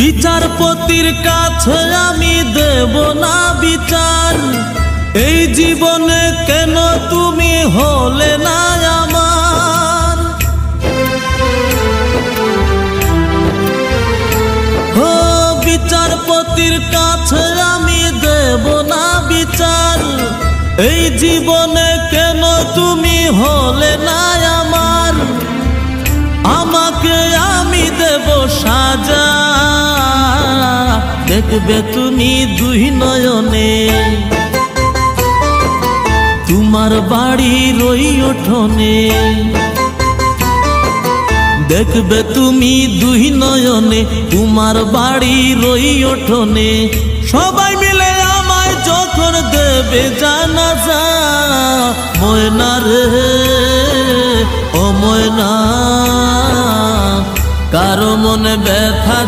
বিচারপতির কাছে আমি দেব না বিচার, এই জীবনে কেন তুমি হলে না আমার। ও বিচারপতির কাছে আমি দেব না বিচার, এই জীবনে কেন তুমি হলে না আমার। আমাকে আমি দেব সাজা, দেখবে তুমি দুই নয়নে, তোমার বাড়ির ওই উঠোনে। দেখবে তুমি দুই নয়নে, তোমার বাড়ির ওই উঠোনে। সবাই মিলে আমায় যখন দেবে জানাজা, ময়না রে ও ময়না, কারো মনে ব্যথা